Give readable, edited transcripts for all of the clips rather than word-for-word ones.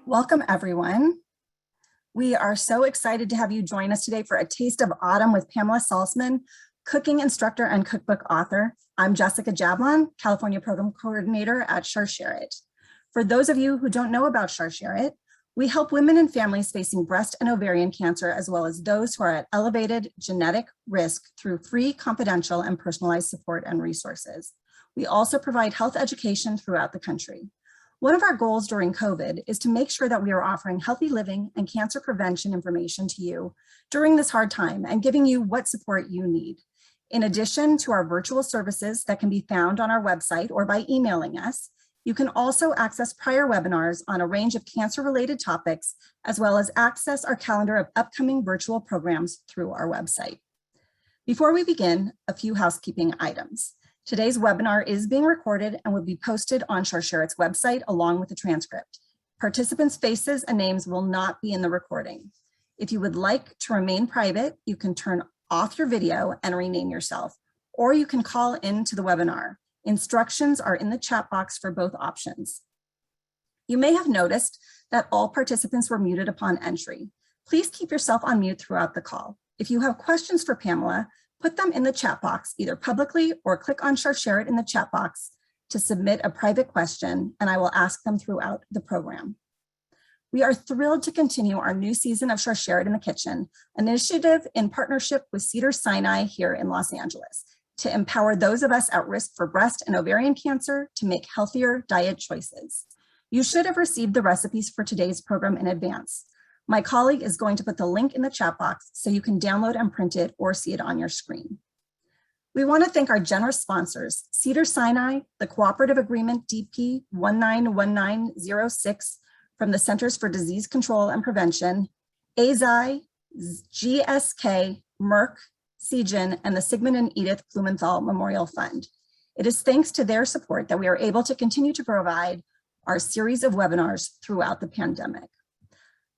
Welcome, everyone. We are so excited to have you join us today for A Taste of Autumn with Pamela Salzman, cooking instructor and cookbook author. I'm Jessica Jablon, California Program Coordinator at Sharsheret. For those of you who don't know about Sharsheret, we help women and families facing breast and ovarian cancer, as well as those who are at elevated genetic risk through free, confidential, and personalized support and resources. We also provide health education throughout the country. One of our goals during COVID is to make sure that we are offering healthy living and cancer prevention information to you during this hard time and giving you what support you need. In addition to our virtual services that can be found on our website or by emailing us, you can also access prior webinars on a range of cancer-related topics, as well as access our calendar of upcoming virtual programs through our website. Before we begin, a few housekeeping items. Today's webinar is being recorded and will be posted on Sharsheret's website along with the transcript. Participants' faces and names will not be in the recording. If you would like to remain private, you can turn off your video and rename yourself, or you can call into the webinar. Instructions are in the chat box for both options. You may have noticed that all participants were muted upon entry. Please keep yourself on mute throughout the call. If you have questions for Pamela, put them in the chat box, either publicly or click on Sharsheret in the chat box to submit a private question, and I will ask them throughout the program. We are thrilled to continue our new season of Sharsheret in the Kitchen, an initiative in partnership with Cedars-Sinai here in Los Angeles, to empower those of us at risk for breast and ovarian cancer to make healthier diet choices. You should have received the recipes for today's program in advance. My colleague is going to put the link in the chat box so you can download and print it or see it on your screen. We want to thank our generous sponsors, Cedars-Sinai, the Cooperative Agreement DP 191906 from the Centers for Disease Control and Prevention, AZI, GSK, Merck, Seagen, and the Sigmund and Edith Blumenthal Memorial Fund. It is thanks to their support that we are able to continue to provide our series of webinars throughout the pandemic.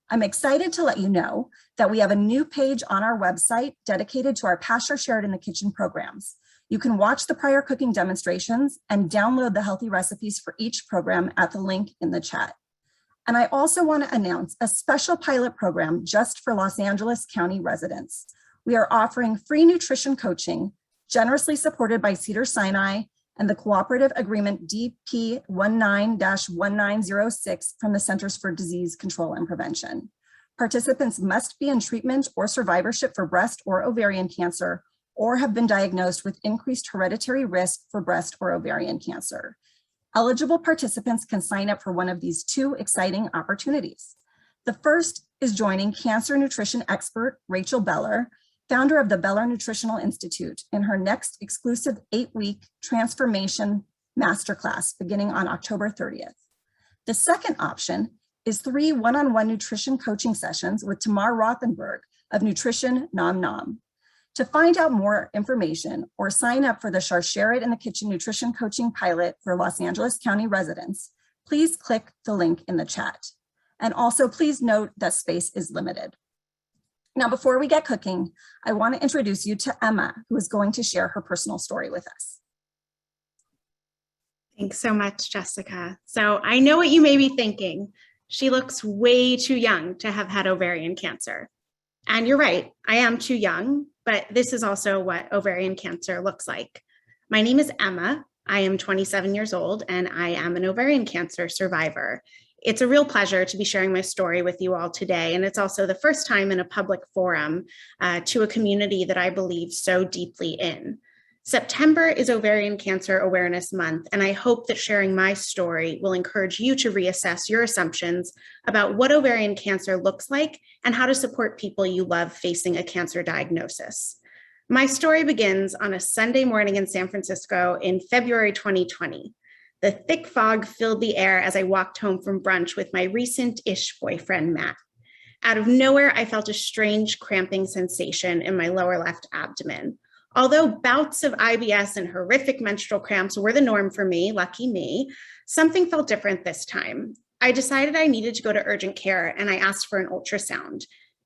I'm excited to let you know that we have a new page on our website dedicated to our past Sharsheret in the Kitchen programs. You can watch the prior cooking demonstrations and download the healthy recipes for each program at the link in the chat. And I also want to announce a special pilot program just for Los Angeles County residents. We are offering free nutrition coaching, generously supported by Cedars-Sinai and the Cooperative Agreement DP 19-1906 from the Centers for Disease Control and Prevention. Participants must be in treatment or survivorship for breast or ovarian cancer, or have been diagnosed with increased hereditary risk for breast or ovarian cancer. Eligible participants can sign up for one of these two exciting opportunities. The first is joining cancer nutrition expert Rachel Beller, founder of the Beller Nutritional Institute, in her next exclusive 8-week transformation masterclass beginning on October 30th. The second option is 3 one-on-one nutrition coaching sessions with Tamar Rothenberg of Nutrition Nom Nom. To find out more information or sign up for the Sharsheret in the Kitchen Nutrition Coaching Pilot for Los Angeles County residents, please click the link in the chat. And also please note that space is limited. Now, before we get cooking, I want to introduce you to Emma, who is going to share her personal story with us. Thanks so much, Jessica. So I know what you may be thinking. She looks way too young to have had ovarian cancer. And you're right, I am too young, but this is also what ovarian cancer looks like. My name is Emma. I am 27 years old, and I am an ovarian cancer survivor. It's a real pleasure to be sharing my story with you all today, and it's also the first time in a public forum to a community that I believe so deeply in. September is Ovarian Cancer Awareness Month, and I hope that sharing my story will encourage you to reassess your assumptions about what ovarian cancer looks like and how to support people you love facing a cancer diagnosis. My story begins on a Sunday morning in San Francisco in February 2020. The thick fog filled the air as I walked home from brunch with my recent-ish boyfriend, Matt. Out of nowhere, I felt a strange cramping sensation in my lower left abdomen. Although bouts of IBS and horrific menstrual cramps were the norm for me, lucky me, something felt different this time. I decided I needed to go to urgent care, and I asked for an ultrasound.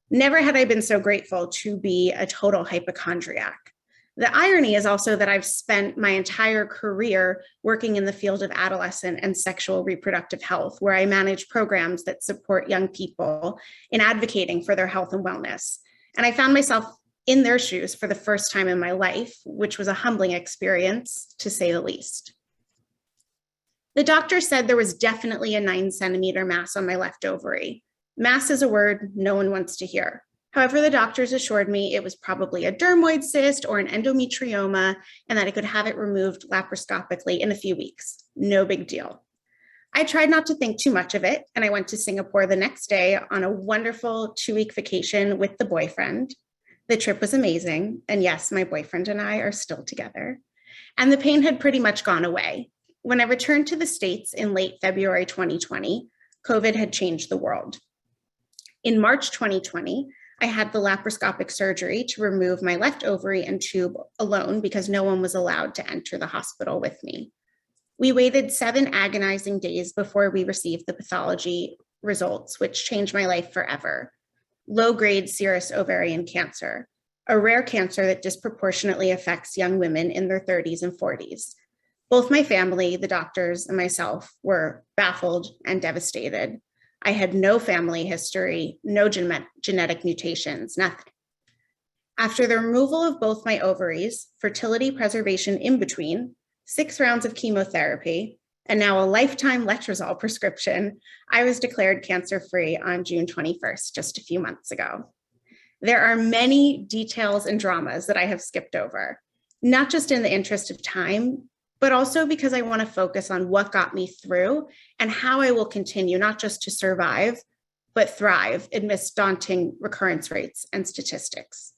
Never had I been so grateful to be a total hypochondriac. The irony is also that I've spent my entire career working in the field of adolescent and sexual reproductive health, where I manage programs that support young people in advocating for their health and wellness. And I found myself in their shoes for the first time in my life, which was a humbling experience, to say the least. The doctor said there was definitely a 9-centimeter mass on my left ovary. Mass is a word no one wants to hear. However, the doctors assured me it was probably a dermoid cyst or an endometrioma, and that I could have it removed laparoscopically in a few weeks. No big deal. I tried not to think too much of it, and I went to Singapore the next day on a wonderful 2-week vacation with the boyfriend. The trip was amazing, and yes, my boyfriend and I are still together. And the pain had pretty much gone away. When I returned to the States in late February 2020, COVID had changed the world. In March 2020, I had the laparoscopic surgery to remove my left ovary and tube alone because no one was allowed to enter the hospital with me. We waited 7 agonizing days before we received the pathology results, which changed my life forever. Low-grade serous ovarian cancer, a rare cancer that disproportionately affects young women in their 30s and 40s. Both my family, the doctors, and myself were baffled and devastated. I had no family history, no genetic mutations, nothing. After the removal of both my ovaries, fertility preservation in between, 6 rounds of chemotherapy, and now a lifetime letrozole prescription, I was declared cancer-free on June 21st, just a few months ago. There are many details and dramas that I have skipped over, not just in the interest of time, but also because I want to focus on what got me through and how I will continue not just to survive, but thrive amidst daunting recurrence rates and statistics.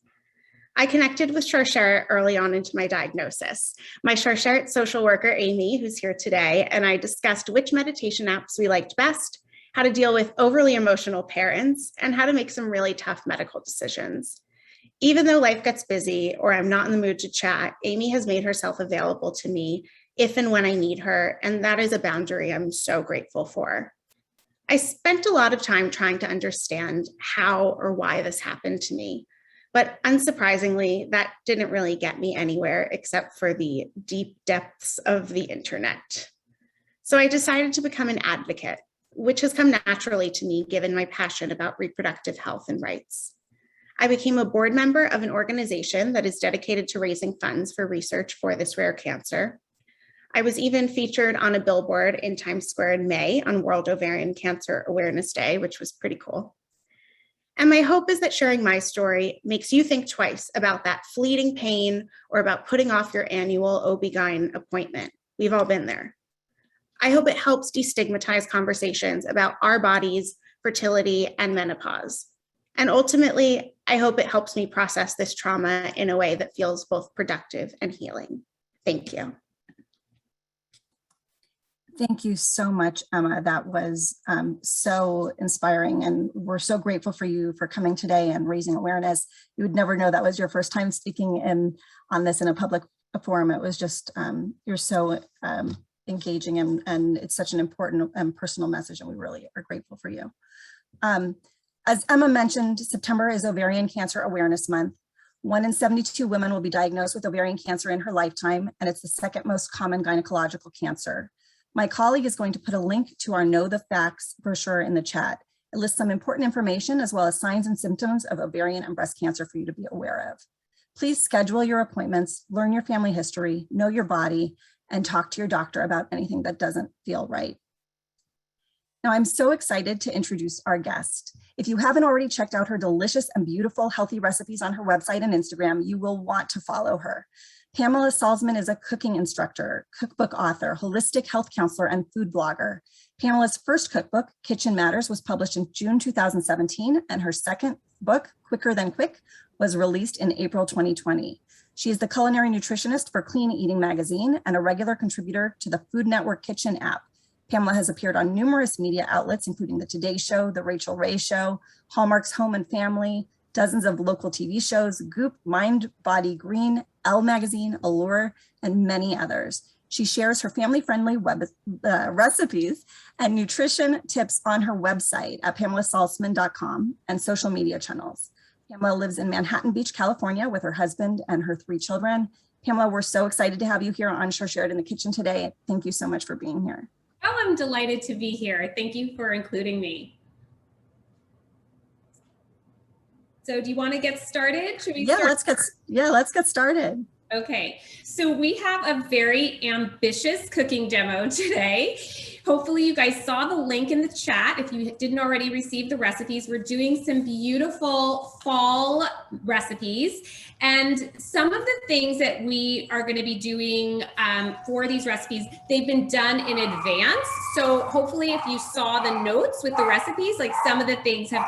I connected with Sharsheret early on into my diagnosis. My Sharsheret social worker, Amy, who's here today, and I discussed which meditation apps we liked best, how to deal with overly emotional parents, and how to make some really tough medical decisions. Even though life gets busy or I'm not in the mood to chat, Amy has made herself available to me if and when I need her, and that is a boundary I'm so grateful for. I spent a lot of time trying to understand how or why this happened to me, but unsurprisingly, that didn't really get me anywhere except for the deep depths of the internet. So I decided to become an advocate, which has come naturally to me given my passion about reproductive health and rights. I became a board member of an organization that is dedicated to raising funds for research for this rare cancer. I was even featured on a billboard in Times Square in May on World Ovarian Cancer Awareness Day, which was pretty cool. And my hope is that sharing my story makes you think twice about that fleeting pain or about putting off your annual OB-GYN appointment. We've all been there. I hope it helps destigmatize conversations about our bodies, fertility, and menopause. And ultimately, I hope it helps me process this trauma in a way that feels both productive and healing. Thank you. Thank you so much, Emma. That was so inspiring, and we're so grateful for you for coming today and raising awareness. You would never know that was your first time speaking on this in a public forum. It was just, you're so engaging, and it's such an important and personal message, and we really are grateful for you. As Emma mentioned, September is Ovarian Cancer Awareness Month. 1 in 72 women will be diagnosed with ovarian cancer in her lifetime, and it's the second most common gynecological cancer. My colleague is going to put a link to our Know the Facts brochure in the chat. It lists some important information as well as signs and symptoms of ovarian and breast cancer for you to be aware of. Please schedule your appointments, learn your family history, know your body, and talk to your doctor about anything that doesn't feel right. Now, I'm so excited to introduce our guest. If you haven't already checked out her delicious and beautiful healthy recipes on her website and Instagram, you will want to follow her. Pamela Salzman is a cooking instructor, cookbook author, holistic health counselor, and food blogger. Pamela's first cookbook, Kitchen Matters, was published in June 2017, and her second book, Quicker Than Quick, was released in April 2020. She is the culinary nutritionist for Clean Eating magazine and a regular contributor to the Food Network Kitchen app. Pamela has appeared on numerous media outlets, including The Today Show, The Rachel Ray Show, Hallmark's Home and Family, dozens of local TV shows, Goop, Mind, Body, Green, Elle Magazine, Allure, and many others. She shares her family-friendly recipes and nutrition tips on her website at pamelasalzman.com and social media channels. Pamela lives in Manhattan Beach, California with her husband and her 3 children. Pamela, we're so excited to have you here on Sharsheret in the kitchen today. Thank you so much for being here. Oh, I'm delighted to be here. Thank you for including me. So do you want to get started? Should we start? Let's get started. Okay, so we have a very ambitious cooking demo today. Hopefully you guys saw the link in the chat. If you didn't already receive the recipes, we're doing some beautiful fall recipes. And some of the things that we are going to be doing for these recipes, they've been done in advance. So hopefully if you saw the notes with the recipes, like some of the things had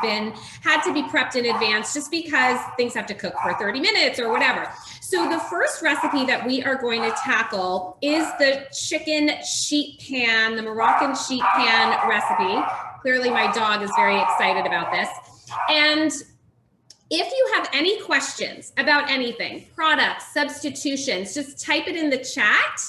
to be prepped in advance just because things have to cook for 30 minutes or whatever. So the first recipe that we are going to tackle is the chicken sheet pan, the Moroccan sheet pan recipe. Clearly my dog is very excited about this. And if you have any questions about anything, products, substitutions, just type it in the chat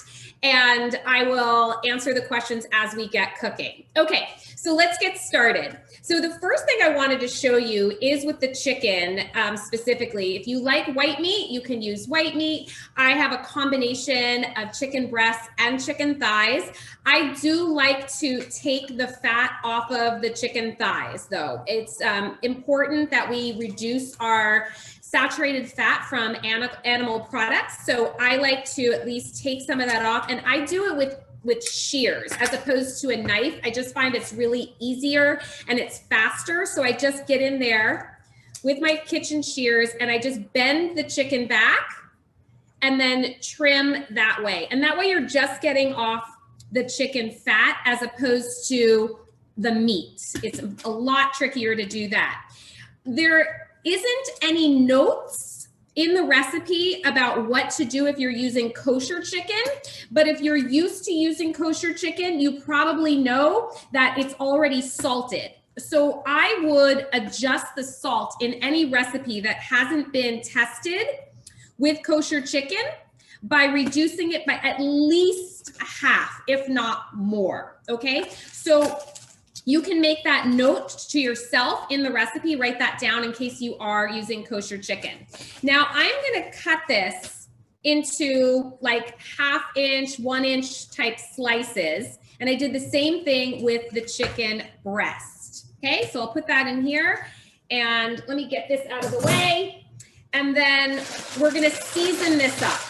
and I will answer the questions as we get cooking. Okay, so let's get started. So the first thing I wanted to show you is with the chicken specifically. If you like white meat, you can use white meat. I have a combination of chicken breasts and chicken thighs. I do like to take the fat off of the chicken thighs though. It's important that we reduce our saturated fat from animal products. So I like to at least take some of that off, and I do it with shears as opposed to a knife. I just find it's really easier and it's faster. So I just get in there with my kitchen shears and I just bend the chicken back and then trim that way. And that way you're just getting off the chicken fat as opposed to the meat. It's a lot trickier to do that. There isn't any notes in the recipe about what to do if you're using kosher chicken, but if you're used to using kosher chicken, you probably know that it's already salted. So I would adjust the salt in any recipe that hasn't been tested with kosher chicken by reducing it by at least half, if not more, okay? So you can make that note to yourself in the recipe, write that down in case you are using kosher chicken. Now I'm gonna cut this into like 1/2 inch, 1 inch type slices. And I did the same thing with the chicken breast. Okay, so I'll put that in here and let me get this out of the way. And then we're gonna season this up.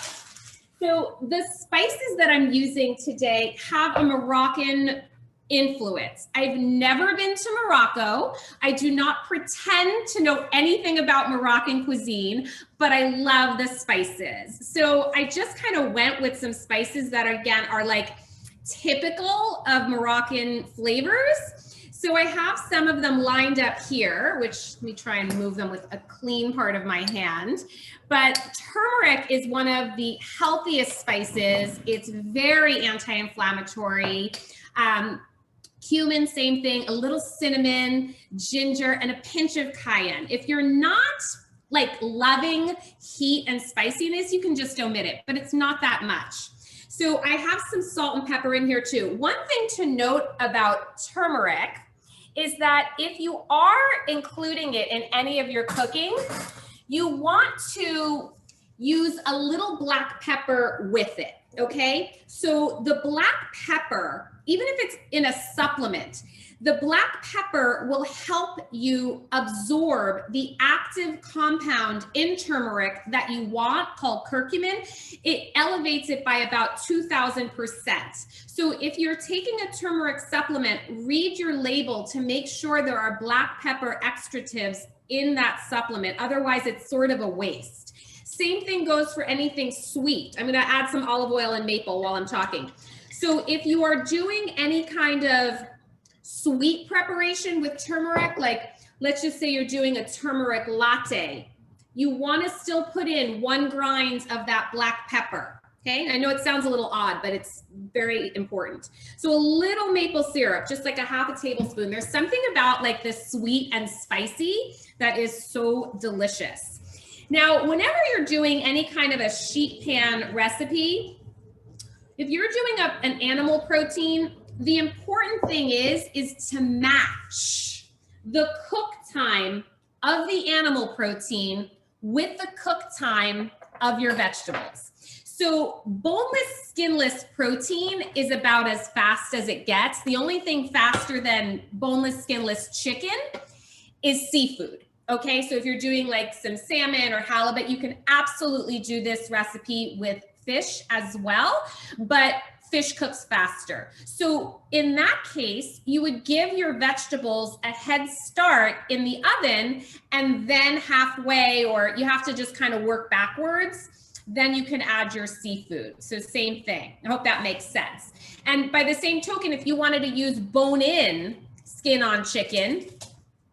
So the spices that I'm using today have a Moroccan influence. I've never been to Morocco. I do not pretend to know anything about Moroccan cuisine, but I love the spices. So I just kind of went with some spices that again are like typical of Moroccan flavors. So I have some of them lined up here, which let me try and move them with a clean part of my hand. But turmeric is one of the healthiest spices. It's very anti-inflammatory. Cumin, same thing, a little cinnamon, ginger, and a pinch of cayenne. If you're not like loving heat and spiciness, you can just omit it, but it's not that much. So I have some salt and pepper in here too. One thing to note about turmeric is that if you are including it in any of your cooking, you want to use a little black pepper with it, okay? So the black pepper, even if it's in a supplement, the black pepper will help you absorb the active compound in turmeric that you want called curcumin. It elevates it by about 2,000%. So if you're taking a turmeric supplement, read your label to make sure there are black pepper extractives in that supplement. Otherwise, it's sort of a waste. Same thing goes for anything sweet. I'm gonna add some olive oil and maple while I'm talking. So if you are doing any kind of sweet preparation with turmeric, like let's just say you're doing a turmeric latte, you want to still put in 1 grind of that black pepper. Okay, I know it sounds a little odd, but it's very important. So a little maple syrup, just like a 1/2 tablespoon. There's something about like the sweet and spicy that is so delicious. Now, whenever you're doing any kind of a sheet pan recipe, if you're doing an animal protein, the important thing is to match the cook time of the animal protein with the cook time of your vegetables. So boneless, skinless protein is about as fast as it gets. The only thing faster than boneless, skinless chicken is seafood. Okay, so if you're doing like some salmon or halibut, you can absolutely do this recipe with fish as well, but fish cooks faster. So in that case, you would give your vegetables a head start in the oven, and then halfway, or you have to just kind of work backwards, then you can add your seafood. So same thing. I hope that makes sense. And by the same token, if you wanted to use bone-in skin on chicken,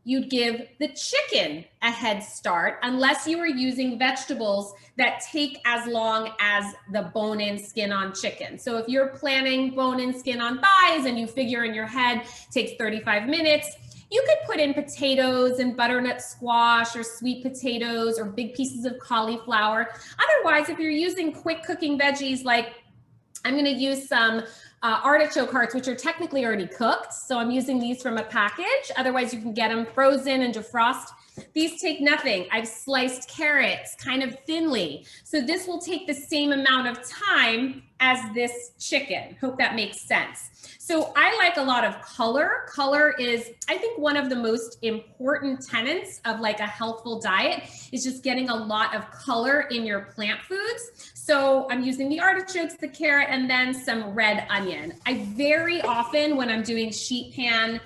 you'd give the chicken a head start, unless you were using vegetables that take as long as the bone-in skin on chicken. So if you're planning bone-in skin on thighs and you figure in your head takes 35 minutes, you could put in potatoes and butternut squash or sweet potatoes or big pieces of cauliflower. Otherwise, if you're using quick cooking veggies, like I'm going to use some artichoke hearts, which are technically already cooked. So I'm using these from a package. Otherwise, you can get them frozen and defrost. These take nothing. I've sliced carrots kind of thinly. So this will take the same amount of time as this chicken. Hope that makes sense. So I like a lot of color. Color is, I think, one of the most important tenets of like a healthful diet is just getting a lot of color in your plant foods. So I'm using the artichokes, the carrot, and then some red onion. I very often, when I'm doing sheet pan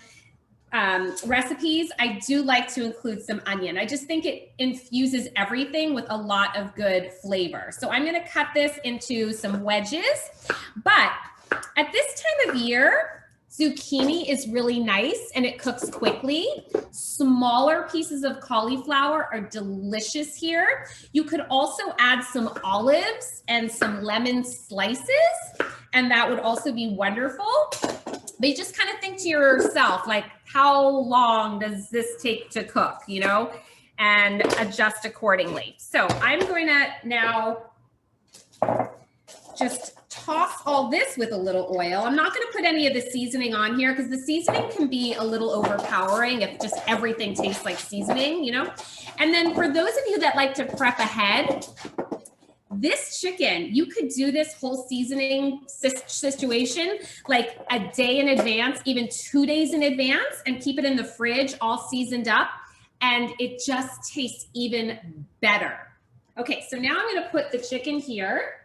recipes, I do like to include some onion. I just think it infuses everything with a lot of good flavor. So I'm going to cut this into some wedges, but at this time of year, zucchini is really nice and it cooks quickly. Smaller pieces of cauliflower are delicious here. You could also add some olives and some lemon slices, and that would also be wonderful. But you just kind of think to yourself, like, how long does this take to cook, you know, and adjust accordingly. So I'm going to now just toss all this with a little oil. I'm not going to put any of the seasoning on here because the seasoning can be a little overpowering if just everything tastes like seasoning, you know. And then for those of you that like to prep ahead, this chicken, you could do this whole seasoning situation like a day in advance, even 2 days in advance, and keep it in the fridge all seasoned up, and it just tastes even better. Okay, so now I'm going to put the chicken here,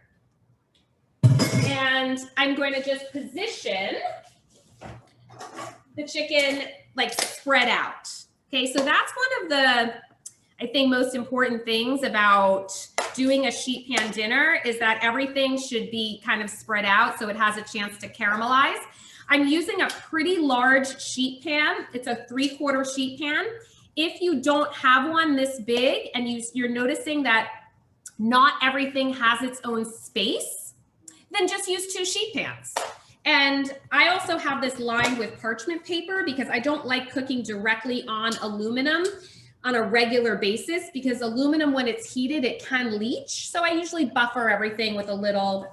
and I'm going to just position the chicken like spread out. Okay, so that's one of the, I think, most important things about doing a sheet pan dinner is that everything should be kind of spread out so it has a chance to caramelize. I'm using a pretty large sheet pan. It's a 3/4 sheet pan. If you don't have one this big and you're noticing that not everything has its own space, then just use 2 sheet pans. And I also have this lined with parchment paper because I don't like cooking directly on aluminum on a regular basis, because aluminum, when it's heated, it can leach. So I usually buffer everything with a little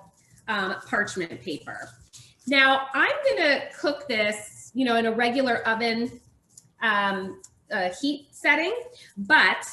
parchment paper. Now I'm gonna cook this, you know, in a regular oven heat setting, but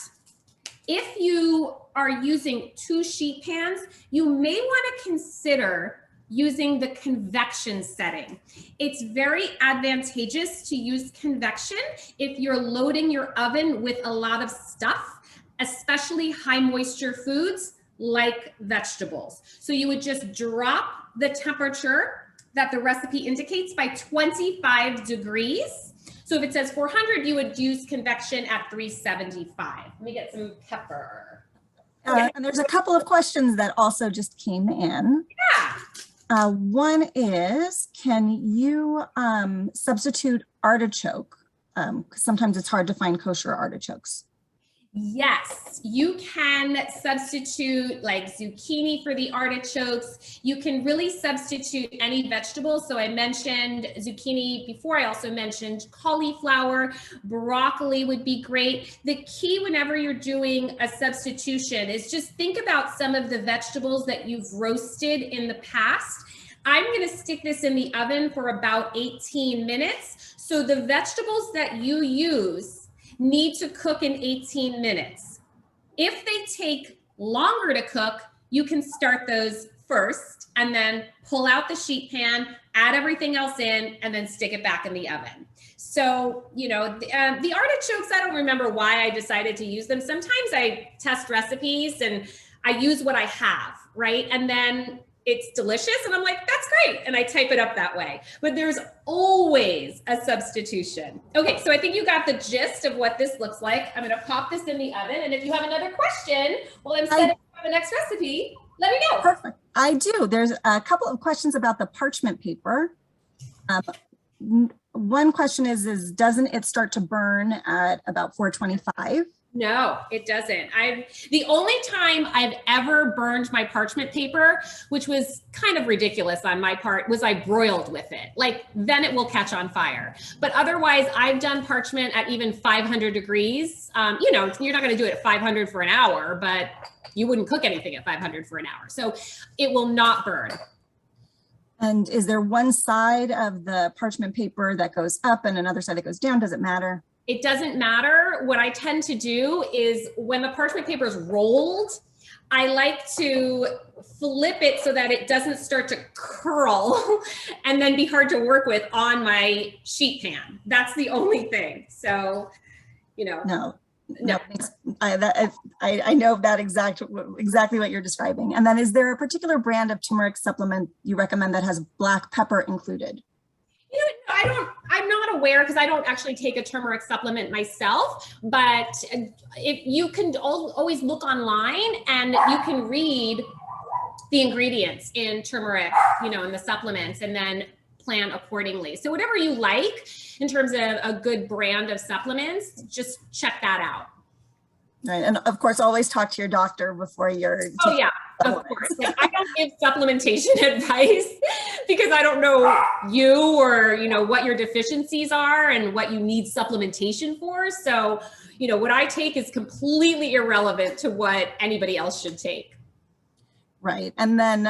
if you are using 2 sheet pans, you may want to consider using the convection setting. It's very advantageous to use convection if you're loading your oven with a lot of stuff, especially high moisture foods like vegetables. So you would just drop the temperature that the recipe indicates by 25 degrees. So if it says 400, you would use convection at 375. Let me get some pepper. And there's a couple of questions that also just came in. Yeah. One is, can you substitute artichoke? Because sometimes it's hard to find kosher artichokes. Yes, you can substitute like zucchini for the artichokes. You can really substitute any vegetable. So I mentioned zucchini before. I also mentioned cauliflower. Broccoli would be great. The key whenever you're doing a substitution is just think about some of the vegetables that you've roasted in the past. I'm going to stick this in the oven for about 18 minutes. So the vegetables that you use need to cook in 18 minutes. If they take longer to cook, you can start those first and then pull out the sheet pan, add everything else in, and then stick it back in the oven. So, you know, the artichokes, I don't remember why I decided to use them. Sometimes I test recipes and I use what I have, right? And then it's delicious and I'm like, that's great. And I type it up that way. But there's always a substitution. Okay, so I think you got the gist of what this looks like. I'm gonna pop this in the oven. And if you have another question while I'm setting up the next recipe, let me know. Perfect. I do. There's a couple of questions about the parchment paper. One question is doesn't it start to burn at about 425? No, it doesn't. The only time I've ever burned my parchment paper, which was kind of ridiculous on my part, was I broiled with it. Like, then it will catch on fire. But otherwise, I've done parchment at even 500 degrees. You know, you're not going to do it at 500 for an hour, but you wouldn't cook anything at 500 for an hour. So it will not burn. And is there one side of the parchment paper that goes up and another side that goes down? Does it matter? It doesn't matter. What I tend to do is when the parchment paper is rolled, I like to flip it so that it doesn't start to curl and then be hard to work with on my sheet pan. That's the only thing. So, you know. No. I know that exactly what you're describing. And then is there a particular brand of turmeric supplement you recommend that has black pepper included? You know, I'm not aware because I don't actually take a turmeric supplement myself, but if you can always look online and you can read the ingredients in turmeric, you know, in the supplements, and then plan accordingly. So whatever you like in terms of a good brand of supplements, just check that out. Right. And of course, always talk to your doctor before you're. Oh yeah, of course. I don't give supplementation advice because I don't know you or, you know, what your deficiencies are and what you need supplementation for. So, you know, what I take is completely irrelevant to what anybody else should take. Right. And then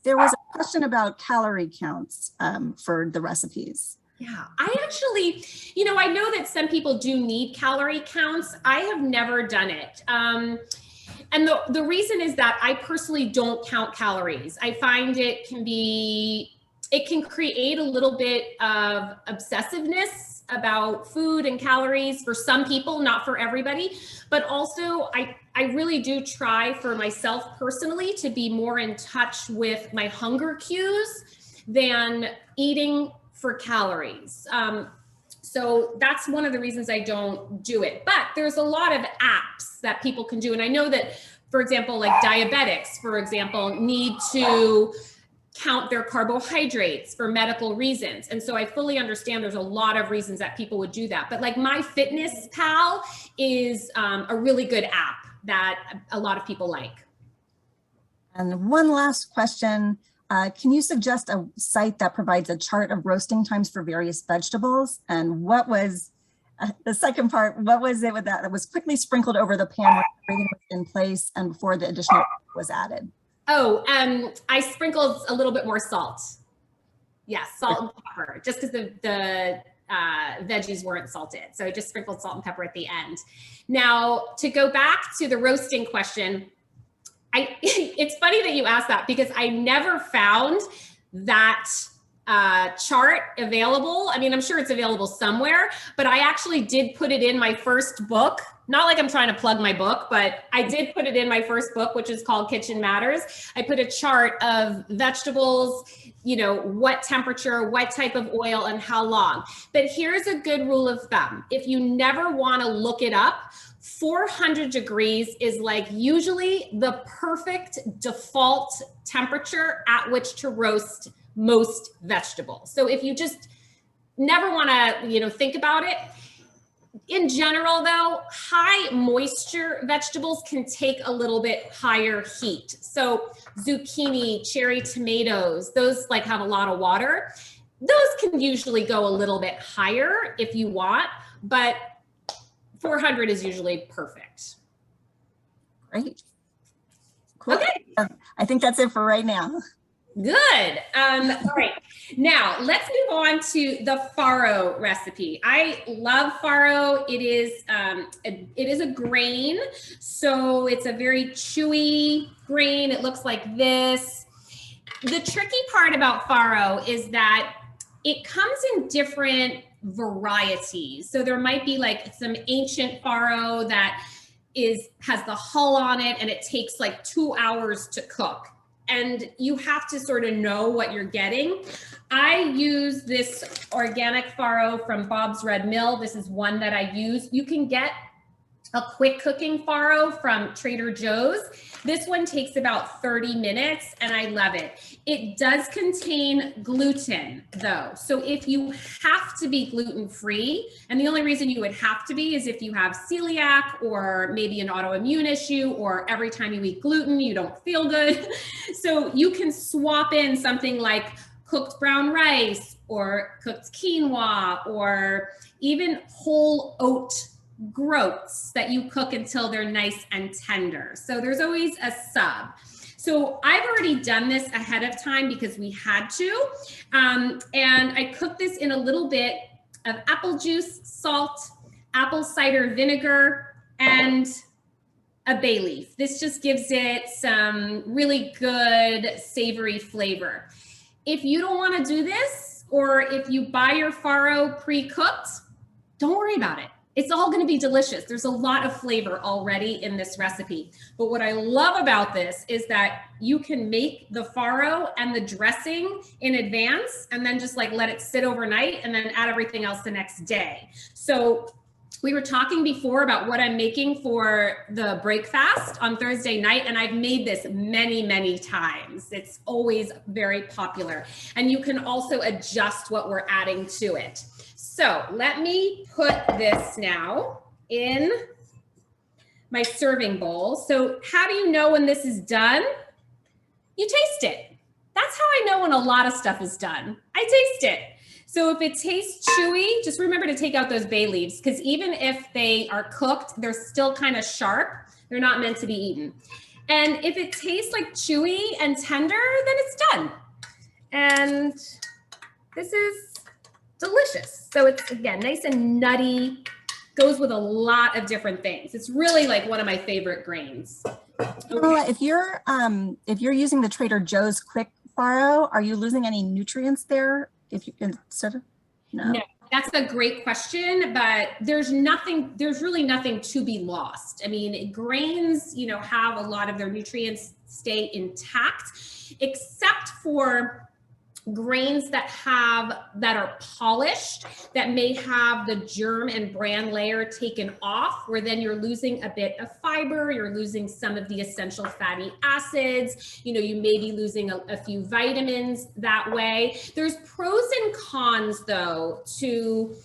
there was a question about calorie counts for the recipes. Yeah, I actually, you know, I know that some people do need calorie counts. I have never done it. And the reason is that I personally don't count calories. I find it can create a little bit of obsessiveness about food and calories for some people, not for everybody. But also, I really do try for myself personally to be more in touch with my hunger cues than eating for calories. So that's one of the reasons I don't do it. But there's a lot of apps that people can do. And I know that, for example, like diabetics, for example, need to count their carbohydrates for medical reasons. And so I fully understand there's a lot of reasons that people would do that. But like MyFitnessPal is a really good app that a lot of people like. And one last question. Can you suggest a site that provides a chart of roasting times for various vegetables? And what was the second part? What was it with that was quickly sprinkled over the pan when everything was in place and before the additional was added? Oh, I sprinkled a little bit more salt. Yes, salt and pepper, just because the veggies weren't salted. So I just sprinkled salt and pepper at the end. Now, to go back to the roasting question, it's funny that you asked that because I never found that chart available. I mean, I'm sure it's available somewhere, but I actually did put it in my first book. Not like I'm trying to plug my book, but I did put it in my first book, which is called Kitchen Matters. I put a chart of vegetables, you know, what temperature, what type of oil, and how long. But here's a good rule of thumb. If you never want to look it up, 400 degrees is like usually the perfect default temperature at which to roast most vegetables. So if you just never want to, you know, think about it, in general though, high moisture vegetables can take a little bit higher heat. So zucchini, cherry tomatoes, those like have a lot of water. Those can usually go a little bit higher if you want, but 400 is usually perfect. Great. Cool. Okay. I think that's it for right now. Good. All right. Now let's move on to the Faro recipe. I love Faro. It is a grain, so it's a very chewy grain. It looks like this. The tricky part about Faro is that it comes in different varieties. So there might be like some ancient Faro that has the hull on it, and it takes like 2 hours to cook. And you have to sort of know what you're getting. I use this organic Faro from Bob's Red Mill. This is one that I use. You can get a quick cooking Faro from Trader Joe's. This one takes about 30 minutes and I love it. It does contain gluten though. So if you have to be gluten-free, and the only reason you would have to be is if you have celiac or maybe an autoimmune issue, or every time you eat gluten, you don't feel good. So you can swap in something like cooked brown rice or cooked quinoa, or even whole oat groats that you cook until they're nice and tender. So there's always a sub. So I've already done this ahead of time because we had to. And I cooked this in a little bit of apple juice, salt, apple cider vinegar, and a bay leaf. This just gives it some really good savory flavor. If you don't want to do this, or if you buy your Faro pre-cooked, don't worry about it. It's all going to be delicious. There's a lot of flavor already in this recipe. But what I love about this is that you can make the Faro and the dressing in advance and then just like let it sit overnight and then add everything else the next day. So we were talking before about what I'm making for the break fast on Thursday night, and I've made this many, many times. It's always very popular. And you can also adjust what we're adding to it. So let me put this now in my serving bowl. So how do you know when this is done? You taste it. That's how I know when a lot of stuff is done. I taste it. So if it tastes chewy, just remember to take out those bay leaves, because even if they are cooked, they're still kind of sharp. They're not meant to be eaten. And if it tastes like chewy and tender, then it's done. And this is delicious. So it's, again, nice and nutty, goes with a lot of different things. It's really like one of my favorite grains. Okay. If you're using the Trader Joe's quick Faro, are you losing any nutrients there? If you instead of no, that's a great question, but there's really nothing to be lost. I mean, grains, have a lot of their nutrients stay intact, except for grains that are polished, that may have the germ and bran layer taken off, where then you're losing a bit of fiber, you're losing some of the essential fatty acids, you may be losing a few vitamins that way. There's pros and cons though to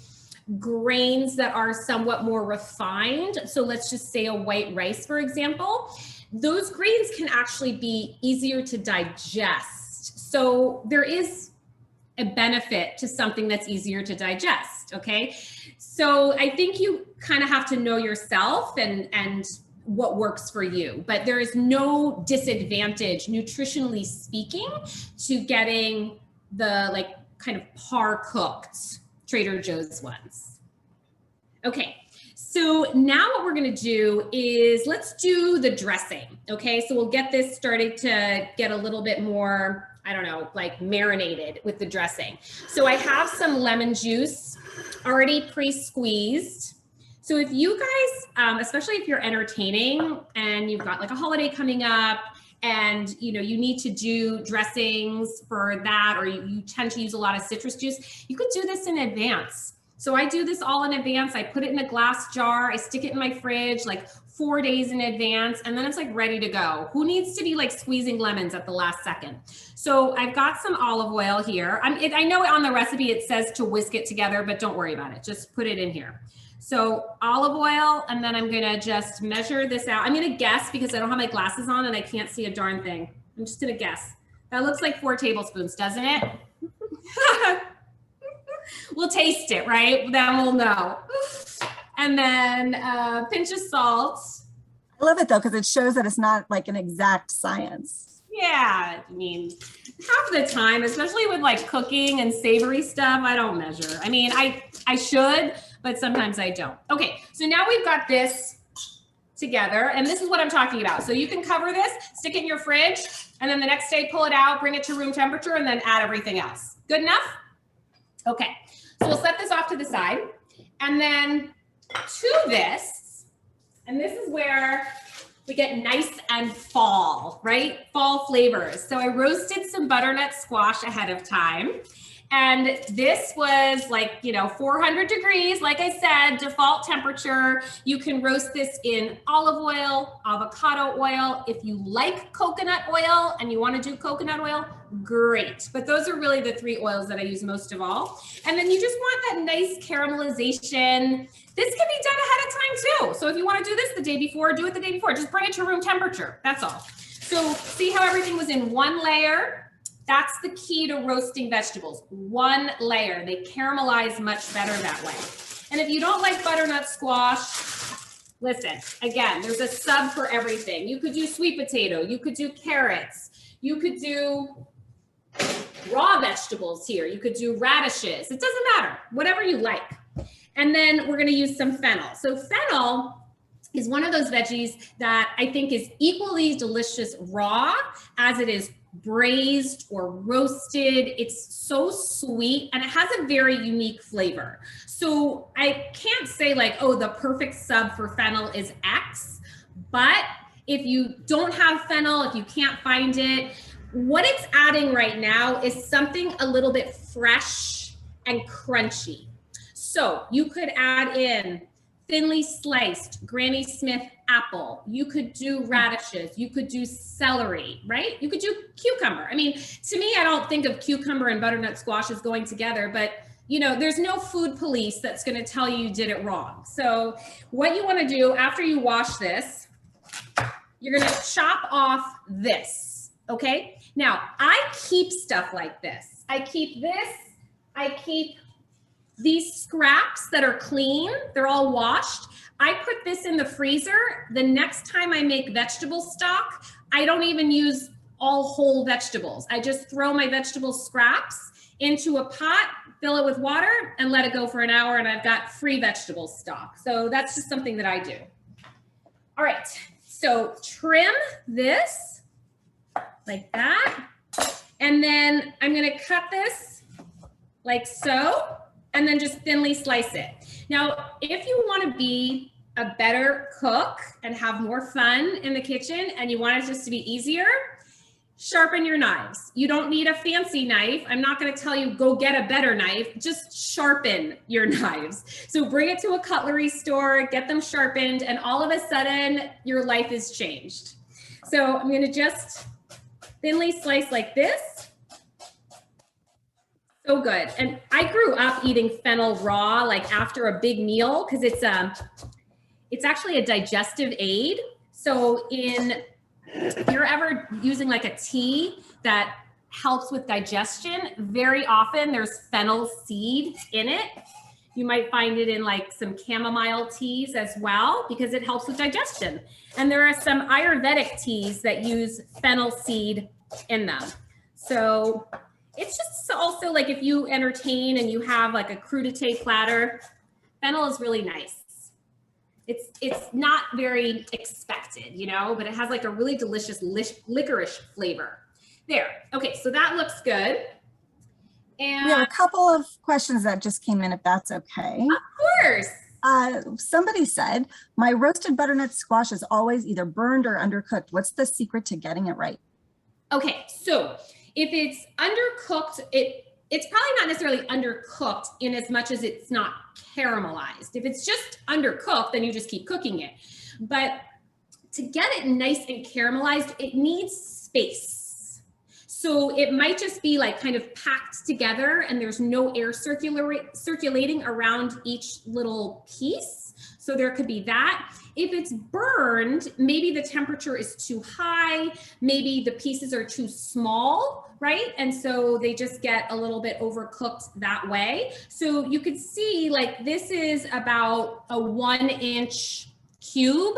grains that are somewhat more refined. So let's just say a white rice, for example. Those grains can actually be easier to digest. So there is a benefit to something that's easier to digest, okay? So I think you kind of have to know yourself and what works for you, but there is no disadvantage, nutritionally speaking, to getting the kind of par cooked Trader Joe's ones. Okay. So now what we're going to do is let's do the dressing. Okay. So we'll get this started to get a little bit more, marinated with the dressing. So I have some lemon juice already pre-squeezed. So if you guys, especially if you're entertaining and you've got like a holiday coming up and you need to do dressings for that, or you tend to use a lot of citrus juice, you could do this in advance. So I do this all in advance. I put it in a glass jar. I stick it in my fridge like 4 days in advance, and then it's like ready to go. Who needs to be like squeezing lemons at the last second? So I've got some olive oil here. I know on the recipe it says to whisk it together, but don't worry about it. Just put it in here. So olive oil, and then I'm gonna just measure this out. I'm gonna guess because I don't have my glasses on and I can't see a darn thing. I'm just gonna guess. That looks like 4 tablespoons, doesn't it? We'll taste it, right? Then we'll know. And then a pinch of salt. I love it though, because it shows that it's not like an exact science. Yeah, I mean, half the time, especially with like cooking and savory stuff, I don't measure. I mean, I should, but sometimes I don't. Okay, so now we've got this together, and this is what I'm talking about. So you can cover this, stick it in your fridge, and then the next day pull it out, bring it to room temperature, and then add everything else. Good enough? Okay, so we'll set this off to the side. And then to this, and this is where we get nice and fall, right? Fall flavors. So I roasted some butternut squash ahead of time. And this was like, 400 degrees, like I said, default temperature. You can roast this in olive oil, avocado oil. If you like coconut oil and you want to do coconut oil, great. But those are really the 3 oils that I use most of all. And then you just want that nice caramelization. This can be done ahead of time too. So if you want to do this the day before, do it the day before. Just bring it to room temperature. That's all. So see how everything was in one layer? That's the key to roasting vegetables. One layer. They caramelize much better that way. And if you don't like butternut squash, listen, again, there's a sub for everything. You could do sweet potato. You could do carrots. You could do raw vegetables here. You could do radishes. It doesn't matter. Whatever you like. And then we're going to use some fennel. So fennel is one of those veggies that I think is equally delicious raw as it is braised or roasted. It's so sweet and it has a very unique flavor. So I can't say like, oh, the perfect sub for fennel is X, but if you don't have fennel, if you can't find it, what it's adding right now is something a little bit fresh and crunchy. So you could add in thinly sliced Granny Smith apple. You could do radishes. You could do celery, right? You could do cucumber. I mean, to me, I don't think of cucumber and butternut squash as going together, but there's no food police that's going to tell you did it wrong. So what you want to do after you wash this, you're going to chop off this, okay? Now, I keep stuff like this. I keep these scraps that are clean, they're all washed. I put this in the freezer. The next time I make vegetable stock, I don't even use all whole vegetables. I just throw my vegetable scraps into a pot, fill it with water, and let it go for an hour, and I've got free vegetable stock. So that's just something that I do. All right, so trim this like that. And then I'm gonna cut this like so, and then just thinly slice it. Now, if you want to be a better cook and have more fun in the kitchen and you want it just to be easier, sharpen your knives. You don't need a fancy knife. I'm not going to tell you go get a better knife, just sharpen your knives. So bring it to a cutlery store, get them sharpened, and all of a sudden your life is changed. So I'm going to just thinly slice like this. So good. And I grew up eating fennel raw, like after a big meal, because it's actually a digestive aid. So if you're ever using like a tea that helps with digestion, very often there's fennel seed in it. You might find it in like some chamomile teas as well, because it helps with digestion. And there are some Ayurvedic teas that use fennel seed in them. So it's just also like if you entertain and you have like a crudité platter, fennel is really nice. It's not very expected, but it has like a really delicious licorice flavor. There. Okay, so that looks good. And we have a couple of questions that just came in, if that's okay. Of course. Somebody said, my roasted butternut squash is always either burned or undercooked. What's the secret to getting it right? Okay, so if it's undercooked, it's probably not necessarily undercooked in as much as it's not caramelized. If it's just undercooked, then you just keep cooking it. But to get it nice and caramelized, it needs space. So it might just be like kind of packed together and there's no air circulating around each little piece. So there could be that. If it's burned, maybe the temperature is too high, maybe the pieces are too small, right? And so they just get a little bit overcooked that way. So you could see like this is about a 1-inch cube.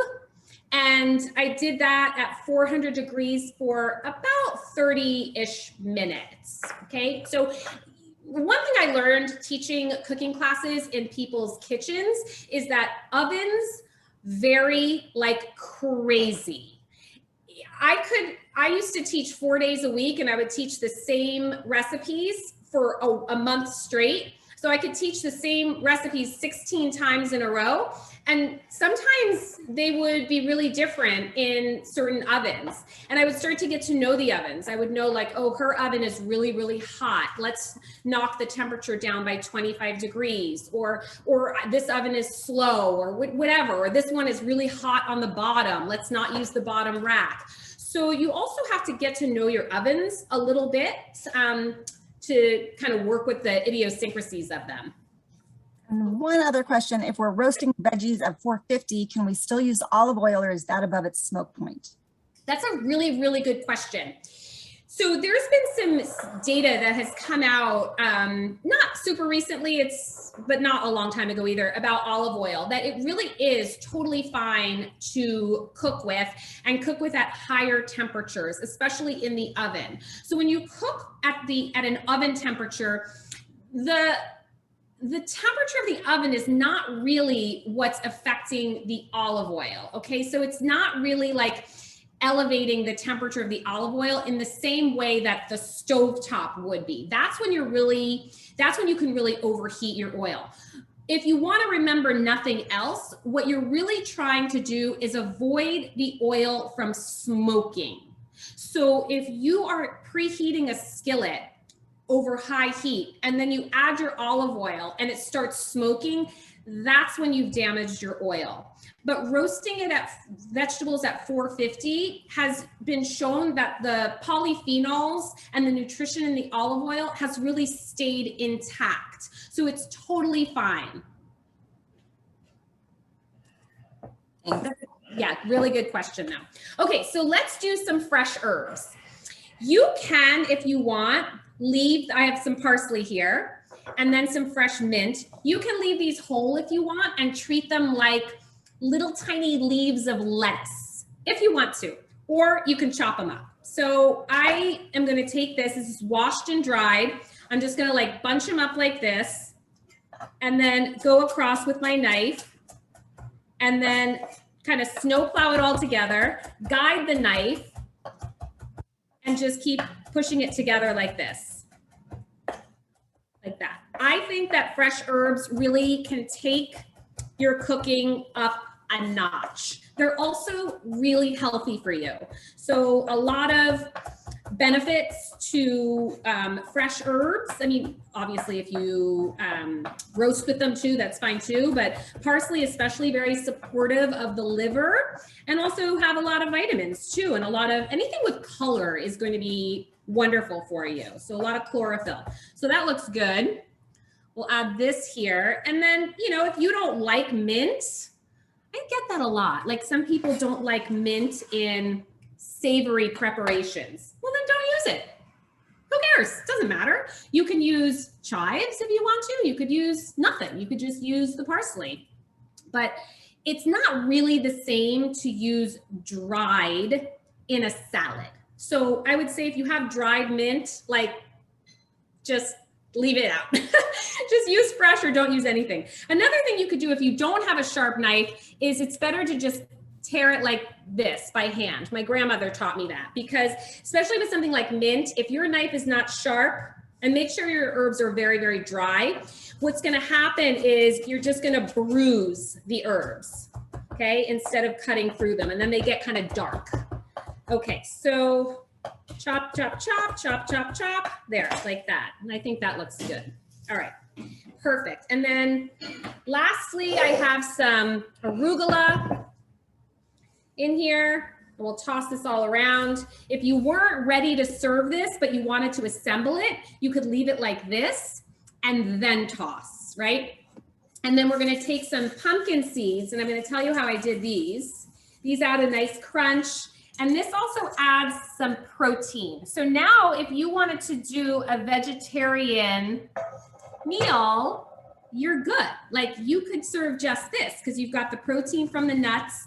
And I did that at 400 degrees for about 30-ish minutes, okay? So one thing I learned teaching cooking classes in people's kitchens is that ovens vary like crazy. I used to teach 4 days a week, and I would teach the same recipes for a month straight. So I could teach the same recipes 16 times in a row. And sometimes they would be really different in certain ovens. And I would start to get to know the ovens. I would know like, oh, her oven is really, really hot. Let's knock the temperature down by 25 degrees. Or this oven is slow, or whatever. Or this one is really hot on the bottom. Let's not use the bottom rack. So you also have to get to know your ovens a little bit to kind of work with the idiosyncrasies of them. And one other question, if we're roasting veggies at 450, can we still use olive oil, or is that above its smoke point? That's a really, really good question. So there's been some data that has come out, not super recently, but not a long time ago either, about olive oil, that it really is totally fine to cook with, and cook with at higher temperatures, especially in the oven. So when you cook at an oven temperature, the temperature of the oven is not really what's affecting the olive oil, okay? So it's not really like elevating the temperature of the olive oil in the same way that the stovetop would be. That's when you can really overheat your oil. If you want to remember nothing else, what you're really trying to do is avoid the oil from smoking. So if you are preheating a skillet over high heat, and then you add your olive oil and it starts smoking, that's when you've damaged your oil. But roasting it at vegetables at 450 has been shown that the polyphenols and the nutrition in the olive oil has really stayed intact. So it's totally fine. Yeah, really good question though. Okay, so let's do some fresh herbs. You can, if you want, I have some parsley here and then some fresh mint. You can leave these whole if you want and treat them like little tiny leaves of lettuce if you want to, or you can chop them up. So I am going to take this is washed and dried. I'm just going to like bunch them up like this and then go across with my knife and then kind of snowplow it all together, guide the knife, and just keep pushing it together like this, like that. I think that fresh herbs really can take your cooking up a notch. They're also really healthy for you. So a lot of benefits to fresh herbs. I mean, obviously if you roast with them too, that's fine too, but parsley especially very supportive of the liver, and also have a lot of vitamins too, and a lot of anything with color is going to be wonderful for you. So a lot of chlorophyll. So that looks good. We'll add this here. And then, you know, if you don't like mint, I get that a lot. Like some people don't like mint in savory preparations. Well, then don't use it. Who cares? Doesn't matter. You can use chives if you want to. You could use nothing. You could just use the parsley. But it's not really the same to use dried in a salad. So I would say if you have dried mint, like just leave it out. Just use fresh or don't use anything. Another thing you could do if you don't have a sharp knife is it's better to just tear it like this by hand. My grandmother taught me that, because especially with something like mint, if your knife is not sharp, and make sure your herbs are very, very dry, what's going to happen is you're just going to bruise the herbs, okay, instead of cutting through them, and then they get kind of dark. Okay, so chop, chop, chop, chop, chop, chop, there, like that. And I think that looks good. All right, perfect. And then lastly, I have some arugula in here. We'll toss this all around. If you weren't ready to serve this, but you wanted to assemble it, you could leave it like this and then toss, right? And then we're gonna take some pumpkin seeds, and I'm gonna tell you how I did these. These add a nice crunch, and this also adds some protein. So now if you wanted to do a vegetarian meal, you're good. Like you could serve just this because you've got the protein from the nuts,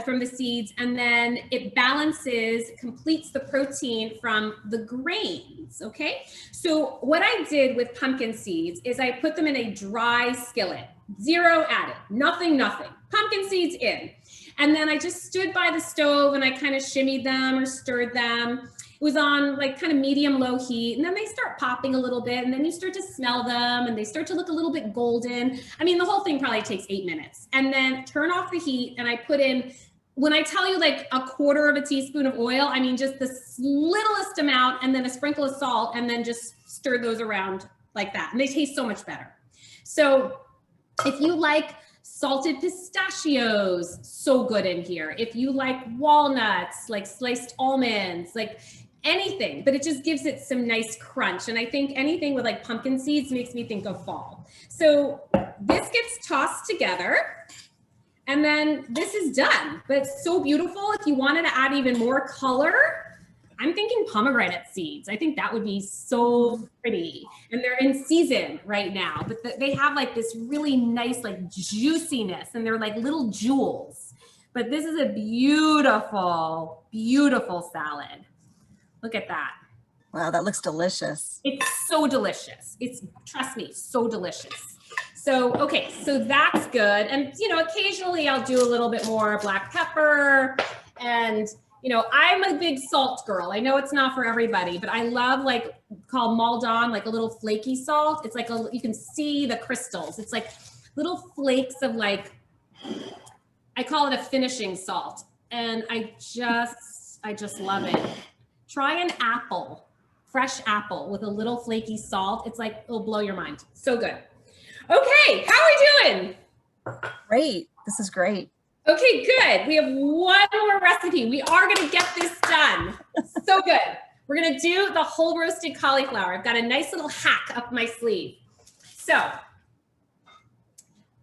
from the seeds, and then it balances, completes the protein from the grains, okay? So what I did with pumpkin seeds is I put them in a dry skillet, 0 added, nothing, pumpkin seeds in. And then I just stood by the stove and I kind of shimmied them or stirred them. It was on like kind of medium low heat, and then they start popping a little bit, and then you start to smell them and they start to look a little bit golden. I mean, the whole thing probably takes 8 minutes. And then turn off the heat, and I put in, when I tell you like 1/4 teaspoon of oil, I mean just the littlest amount, and then a sprinkle of salt, and then just stir those around like that. And they taste so much better. So if you like salted pistachios, so good in here. If you like walnuts, like sliced almonds, like anything, but it just gives it some nice crunch. And I think anything with like pumpkin seeds makes me think of fall. So this gets tossed together and then this is done, but it's so beautiful. If you wanted to add even more color, I'm thinking pomegranate seeds. I think that would be so pretty. And they're in season right now, but they have like this really nice like juiciness, and they're like little jewels. But this is a beautiful, beautiful salad. Look at that. Wow, that looks delicious. It's so delicious. It's, trust me, so delicious. So, okay, so that's good. And, you know, occasionally I'll do a little bit more black pepper, and, you know, I'm a big salt girl. I know it's not for everybody, but I love like called Maldon, like a little flaky salt. It's like, you can see the crystals. It's like little flakes of like, I call it a finishing salt. And I just love it. Try an apple, fresh apple with a little flaky salt. It's like, it'll blow your mind. So good. Okay, how are we doing? Great. This is great. Okay, good. We have one more recipe. We are going to get this done. So good. We're going to do the whole roasted cauliflower. I've got a nice little hack up my sleeve. So,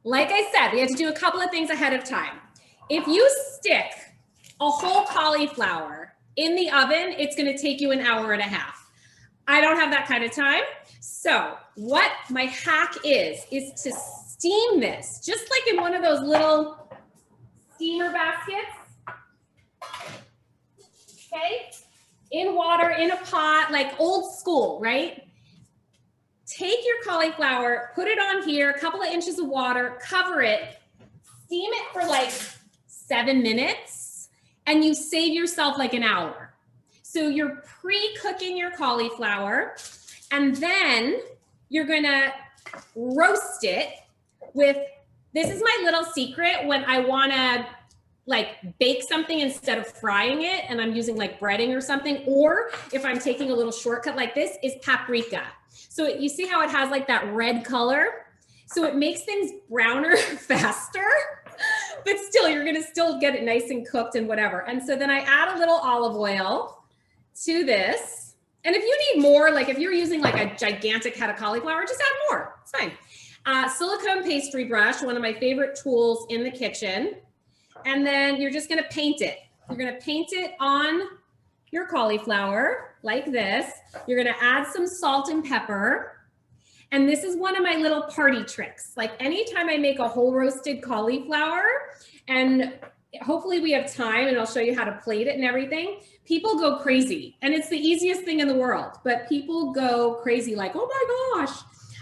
like I said, we have to do a couple of things ahead of time. If you stick a whole cauliflower in the oven, it's going to take you 1.5 hours. I don't have that kind of time. So what my hack is to steam this, just like in one of those little steamer baskets. Okay, in water, in a pot, like old school, right? Take your cauliflower, put it on here, a couple of inches of water, cover it, steam it for like 7 minutes, and you save yourself like 1 hour. So you're pre-cooking your cauliflower, and then you're gonna roast it with, this is my little secret when I wanna like bake something instead of frying it, and I'm using like breading or something, or if I'm taking a little shortcut like this, is paprika. So you see how it has like that red color? So it makes things browner faster, but still, you're gonna still get it nice and cooked and whatever. And so then I add a little olive oil to this. And if you need more, like if you're using like a gigantic head of cauliflower, just add more, it's fine. Silicone pastry brush, one of my favorite tools in the kitchen. And then you're just gonna paint it. You're gonna paint it on your cauliflower like this. You're gonna add some salt and pepper. And this is one of my little party tricks. Like anytime I make a whole roasted cauliflower, and hopefully we have time and I'll show you how to plate it and everything, people go crazy. And it's the easiest thing in the world, but people go crazy like, oh my gosh.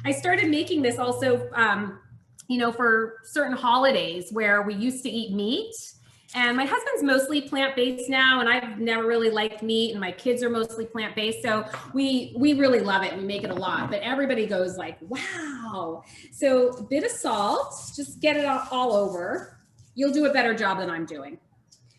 I started making this also, you know, for certain holidays where we used to eat meat. And my husband's mostly plant-based now, and I've never really liked meat, and my kids are mostly plant-based. So we really love it. We make it a lot, but everybody goes like, wow. So a bit of salt, just get it all over. You'll do a better job than I'm doing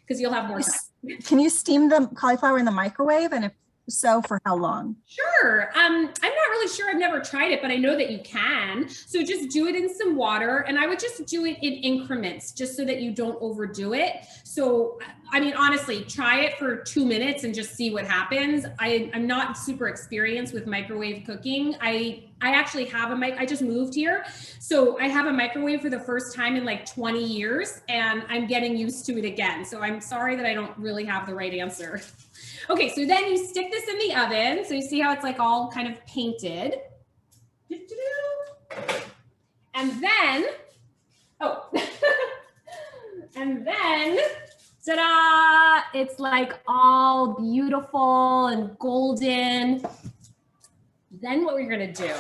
because you'll have more time. Can you steam the cauliflower in the microwave? And if so, for how long? Sure. I'm not really sure. I've never tried it, but I know that you can. So just do it in some water, and I would just do it in increments just so that you don't overdo it. So, I mean, honestly, try it for 2 minutes and just see what happens. I'm not super experienced with microwave cooking. I actually have I just moved here. So I have a microwave for the first time in like 20 years, and I'm getting used to it again. So I'm sorry that I don't really have the right answer. Okay, so then you stick this in the oven. So you see how it's like all kind of painted. And then, oh, and then, ta-da, it's like all beautiful and golden. Then what we're gonna do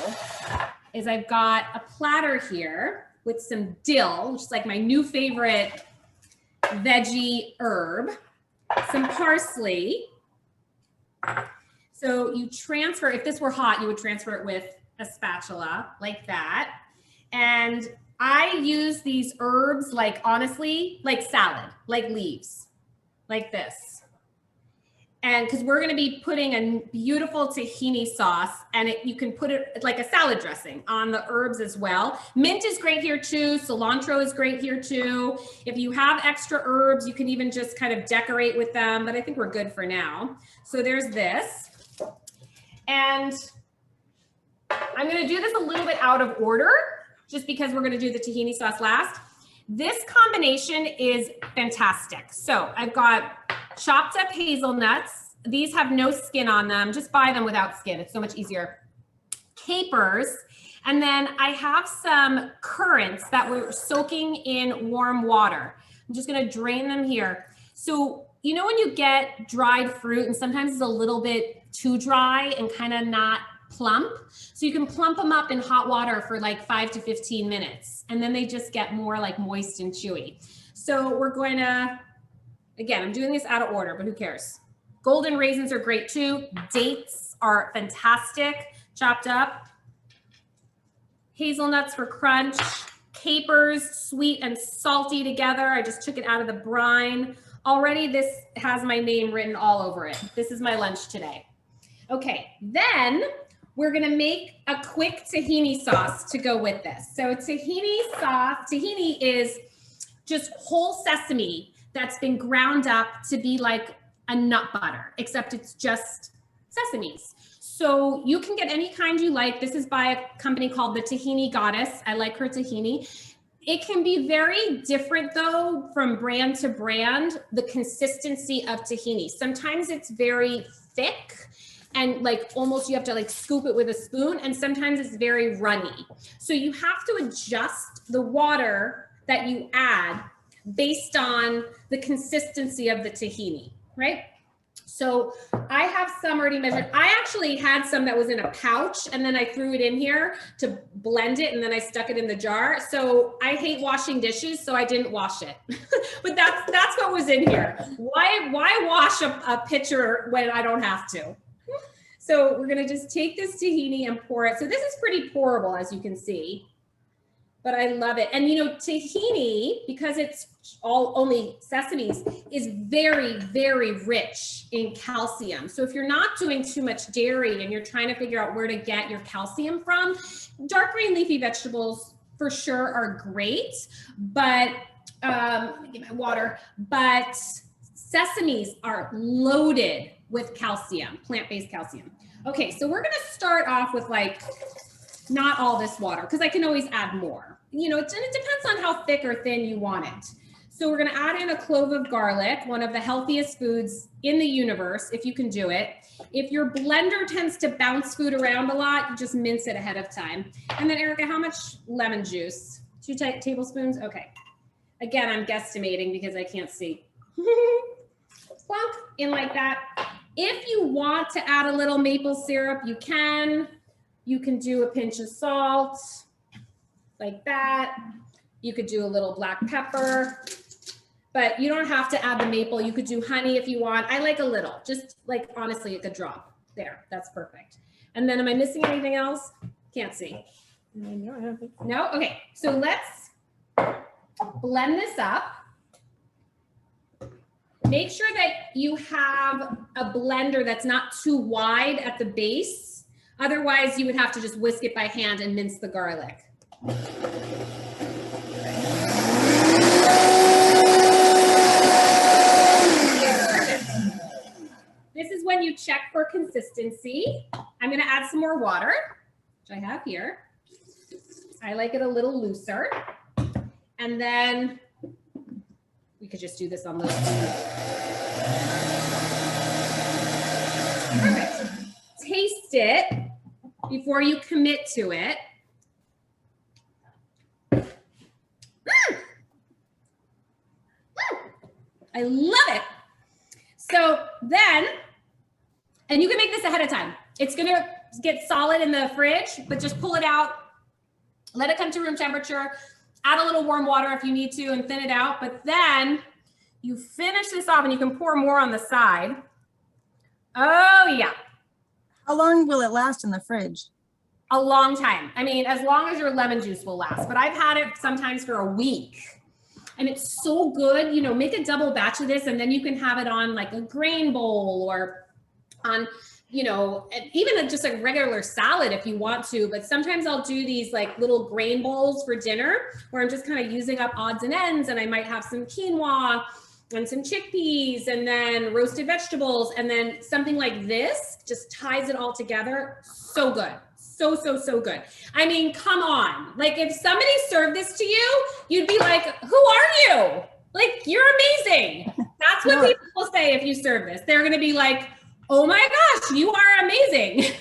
is I've got a platter here with some dill, which is like my new favorite veggie herb, some parsley. So you transfer, if this were hot, you would transfer it with a spatula like that. And I use these herbs like, honestly, like salad, like leaves, like this. And because we're going to be putting a beautiful tahini sauce, and you can put it like a salad dressing on the herbs as well. Mint is great here too. Cilantro is great here too. If you have extra herbs, you can even just kind of decorate with them, but I think we're good for now. So there's this. And I'm going to do this a little bit out of order, just because we're going to do the tahini sauce last. This combination is fantastic. So I've got chopped up hazelnuts. These have no skin on them. Just buy them without skin. It's so much easier. Capers. And then I have some currants that we're soaking in warm water. I'm just going to drain them here. So, you know, when you get dried fruit and sometimes it's a little bit too dry and kind of not plump. So you can plump them up in hot water for like 5 to 15 minutes. And then they just get more like moist and chewy. So we're going to, again, I'm doing this out of order, but who cares? Golden raisins are great too. Dates are fantastic, chopped up. Hazelnuts for crunch. Capers, sweet and salty together. I just took it out of the brine. Already this has my name written all over it. This is my lunch today. Okay, then we're gonna make a quick tahini sauce to go with this. So tahini sauce, tahini is just whole sesame that's been ground up to be like a nut butter, except it's just sesames. So you can get any kind you like. This is by a company called the Tahini Goddess. I like her tahini. It can be very different though, from brand to brand, the consistency of tahini. Sometimes it's very thick and like almost you have to like scoop it with a spoon, and sometimes it's very runny. So you have to adjust the water that you add based on the consistency of the tahini, right? So I have some already measured. I actually had some that was in a pouch and then I threw it in here to blend it and then I stuck it in the jar. So I hate washing dishes, so I didn't wash it. But that's what was in here. Why wash a pitcher when I don't have to? So we're gonna just take this tahini and pour it. So this is pretty pourable, as you can see, but I love it. And you know, tahini, because it's only sesames, is very, very rich in calcium. So if you're not doing too much dairy and you're trying to figure out where to get your calcium from, dark green leafy vegetables for sure are great, but let me get my water, but sesames are loaded with calcium, plant-based calcium. Okay, so we're gonna start off with like, not all this water, because I can always add more. You know, and it depends on how thick or thin you want it. So we're gonna add in a clove of garlic, one of the healthiest foods in the universe, if you can do it. If your blender tends to bounce food around a lot, you just mince it ahead of time. And then Erica, how much lemon juice? 2 tablespoons, okay. Again, I'm guesstimating because I can't see. Plunk in like that. If you want to add a little maple syrup, you can. You can do a pinch of salt, like that. You could do a little black pepper, but you don't have to add the maple. You could do honey if you want. I like a little, just like honestly, a drop. There, that's perfect. And then am I missing anything else? Can't see. No, I don't think so. No? Okay, so let's blend this up. Make sure that you have a blender that's not too wide at the base. Otherwise, you would have to just whisk it by hand and mince the garlic. This is when you check for consistency. I'm going to add some more water, which I have here. I like it a little looser. And then we could just do this on those. Perfect. Taste it before you commit to it. I love it. So then, and you can make this ahead of time. It's gonna get solid in the fridge, but just pull it out, let it come to room temperature, add a little warm water if you need to and thin it out. But then you finish this off and you can pour more on the side. Oh yeah. How long will it last in the fridge? A long time. I mean, as long as your lemon juice will last, but I've had it sometimes for a week. And it's so good, you know, make a double batch of this and then you can have it on like a grain bowl or on, you know, even just a regular salad if you want to. But sometimes I'll do these like little grain bowls for dinner where I'm just kind of using up odds and ends, and I might have some quinoa and some chickpeas and then roasted vegetables. And then something like this just ties it all together. So good. So, so, so good. I mean, come on. Like if somebody served this to you, you'd be like, who are you? Like, you're amazing. That's what people will say if you serve this. They're going to be like, oh my gosh, you are amazing.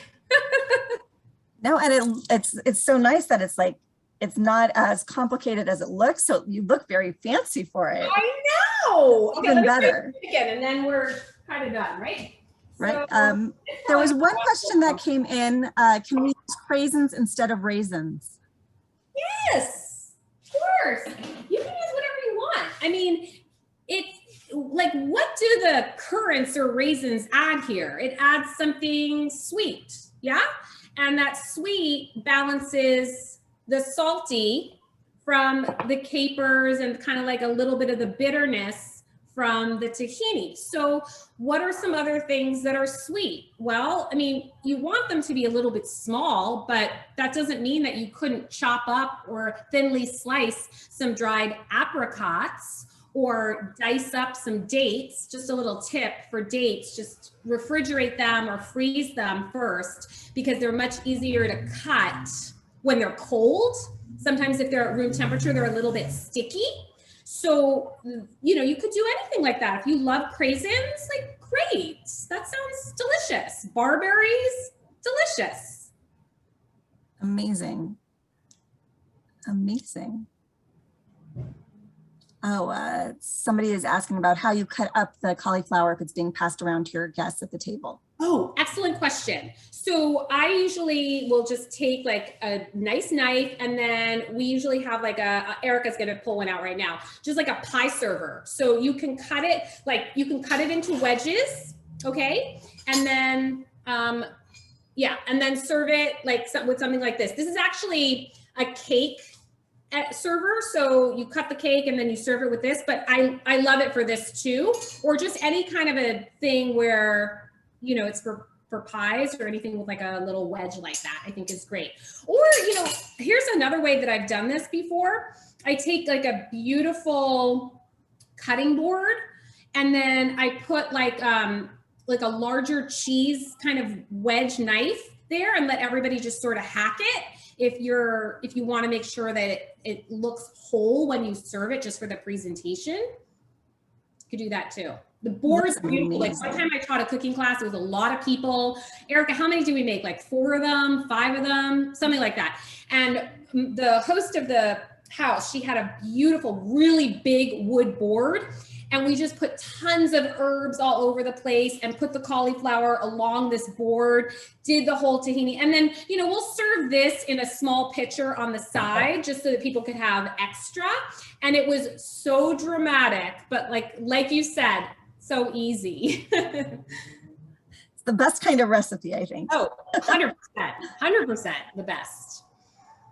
No, and it's so nice that it's like, it's not as complicated as it looks. So you look very fancy for it. I know. Okay, Even better. Again, and then we're kind of done, right? Right. So, there was one question that came in. Can we use craisins instead of raisins? yes, of course. You can use whatever you want. I mean, it's like, what do the currants or raisins add here? It adds something sweet, yeah? And that sweet balances the salty from the capers and kind of like a little bit of the bitterness from the tahini. So what are some other things that are sweet? Well, I mean, you want them to be a little bit small, but that doesn't mean that you couldn't chop up or thinly slice some dried apricots or dice up some dates. Just a little tip for dates, just refrigerate them or freeze them first because they're much easier to cut when they're cold. Sometimes if they're at room temperature, they're a little bit sticky. So, you know, you could do anything like that. If you love craisins, like great, that sounds delicious. Barberries, delicious. Amazing. Amazing. Oh, somebody is asking about how you cut up the cauliflower if it's being passed around to your guests at the table. Oh, excellent question. So I usually will just take like a nice knife, and then we usually have like Erica's gonna pull one out right now, just like a pie server. So you can cut it, you can cut it into wedges, okay? And then, yeah, and then serve it like with something like this. This is actually a cake server. So you cut the cake and then you serve it with this, but I love it for this too, or just any kind of a thing where, you know, it's for pies or anything with like a little wedge like that, I think is great. Or, you know, here's another way that I've done this before. I take like a beautiful cutting board and then I put like a larger cheese kind of wedge knife there and let everybody just sort of hack it. If you want to make sure that it looks whole when you serve it just for the presentation, you could do that too. The board is beautiful. Like one time I taught a cooking class, it was a lot of people. Erica, how many do we make? Like 4 of them, 5 of them, something like that. And the host of the house, she had a beautiful, really big wood board. And we just put tons of herbs all over the place and put the cauliflower along this board, did the whole tahini. And then, you know, we'll serve this in a small pitcher on the side just so that people could have extra. And it was so dramatic, but like you said, so easy. It's the best kind of recipe, I think. Oh, 100%, the best.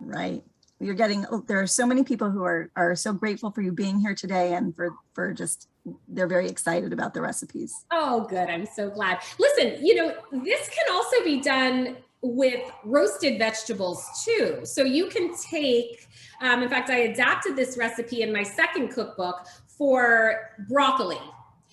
Right. You're getting, there are so many people who are so grateful for you being here today and for just, they're very excited about the recipes. Oh, good. I'm so glad. Listen, you know, this can also be done with roasted vegetables too. So you can take, in fact, I adapted this recipe in my second cookbook for broccoli.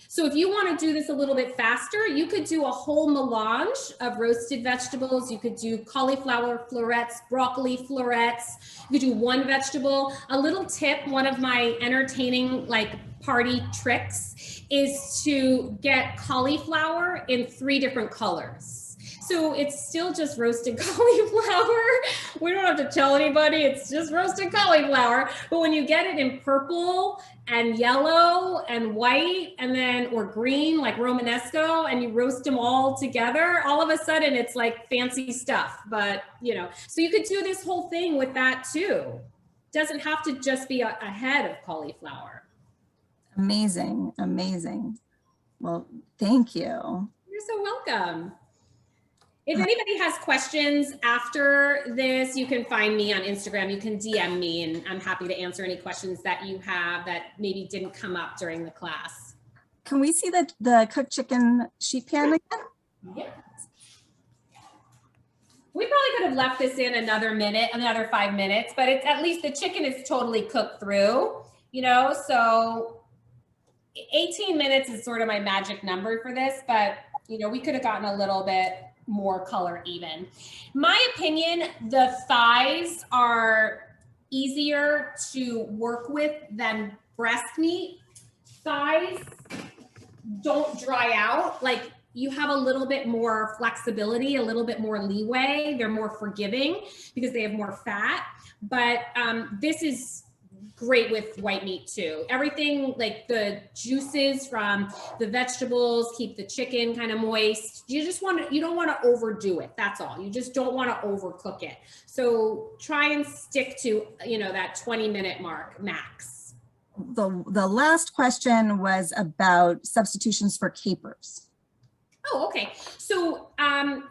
So if you want to do this a little bit faster, you could do a whole melange of roasted vegetables. You could do cauliflower florets, broccoli florets. You could do one vegetable. A little tip, one of my entertaining party tricks is to get cauliflower in 3 different colors. So it's still just roasted cauliflower. We don't have to tell anybody, it's just roasted cauliflower. But when you get it in purple and yellow and white and then, or green, like Romanesco, and you roast them all together, all of a sudden it's like fancy stuff. But, you know, so you could do this whole thing with that too. Doesn't have to just be a head of cauliflower. Amazing, amazing. Well, thank you. You're so welcome. If anybody has questions after this, you can find me on Instagram. You can DM me, and I'm happy to answer any questions that you have that maybe didn't come up during the class. Can we see the cooked chicken sheet pan again? Yeah. We probably could have left this in another minute, another 5 minutes, but it's at least the chicken is totally cooked through, you know, so 18 minutes is sort of my magic number for this, but you know, we could have gotten a little bit more color even. My opinion, the thighs are easier to work with than breast meat. Thighs don't dry out. Like, you have a little bit more flexibility, a little bit more leeway. They're more forgiving because they have more fat. But this is great with white meat too. Everything, like the juices from the vegetables, keep the chicken kind of moist. You don't want to overdo it. That's all. You just don't want to overcook it. So try and stick to, you know, that 20-minute mark max. The last question was about substitutions for capers. Oh, okay. So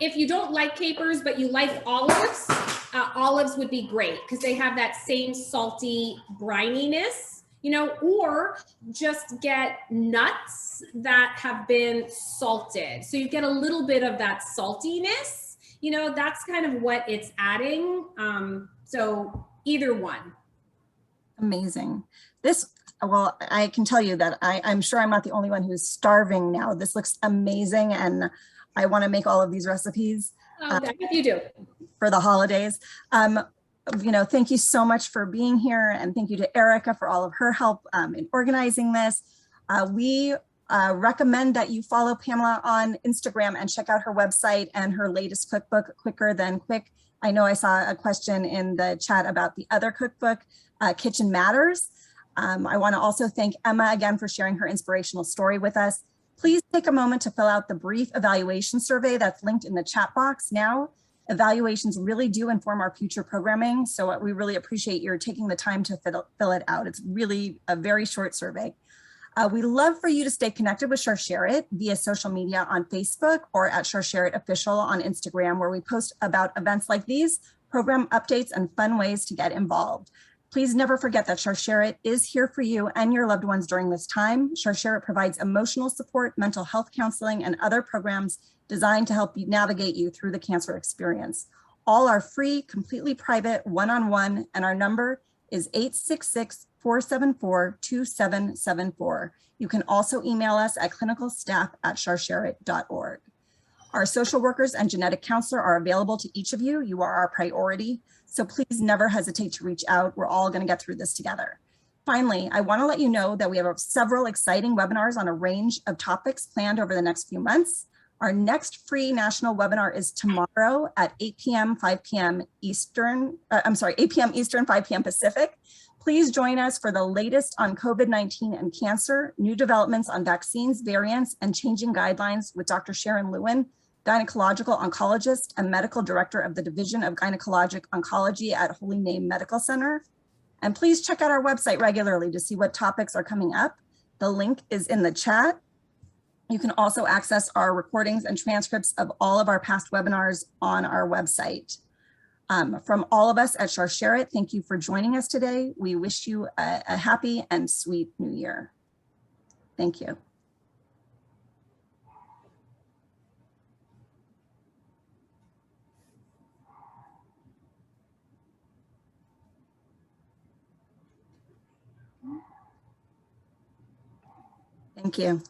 if you don't like capers, but you like olives, olives would be great because they have that same salty brininess, you know, or just get nuts that have been salted. So you get a little bit of that saltiness, you know, that's kind of what it's adding. So either one. Amazing. Well, I can tell you that I'm sure I'm not the only one who's starving now. This looks amazing, and I want to make all of these recipes. I hope you do. For the holidays. You know, thank you so much for being here, and thank you to Erica for all of her help in organizing this. We recommend that you follow Pamela on Instagram and check out her website and her latest cookbook, Quicker Than Quick. I know I saw a question in the chat about the other cookbook, Kitchen Matters. I want to also thank Emma again for sharing her inspirational story with us. Please take a moment to fill out the brief evaluation survey that's linked in the chat box now. Evaluations really do inform our future programming, so we really appreciate your taking the time to fill it out. It's really a very short survey. We love for you to stay connected with Sharsheret via social media on Facebook or at Sharsheret Official on Instagram, where we post about events like these, program updates, and fun ways to get involved. Please never forget that Sharsheret is here for you and your loved ones during this time. Sharsheret provides emotional support, mental health counseling, and other programs designed to help you navigate you through the cancer experience. All are free, completely private, one-on-one, and our number is 866-474-2774. You can also email us at clinicalstaff@sharsheret.org. Our social workers and genetic counselor are available to each of you. You are our priority, so please never hesitate to reach out. We're all going to get through this together. Finally, I want to let you know that we have several exciting webinars on a range of topics planned over the next few months. Our next free national webinar is tomorrow at 8 p.m., 5 p.m. Eastern, 8 p.m. Eastern, 5 p.m. Pacific. Please join us for the latest on COVID-19 and cancer, new developments on vaccines, variants, and changing guidelines with Dr. Sharon Lewin, gynecological oncologist and medical director of the Division of Gynecologic Oncology at Holy Name Medical Center. And please check out our website regularly to see what topics are coming up. The link is in the chat. You can also access our recordings and transcripts of all of our past webinars on our website. From all of us at Sharsheret, thank you for joining us today. We wish you a happy and sweet new year. Thank you. Thank you.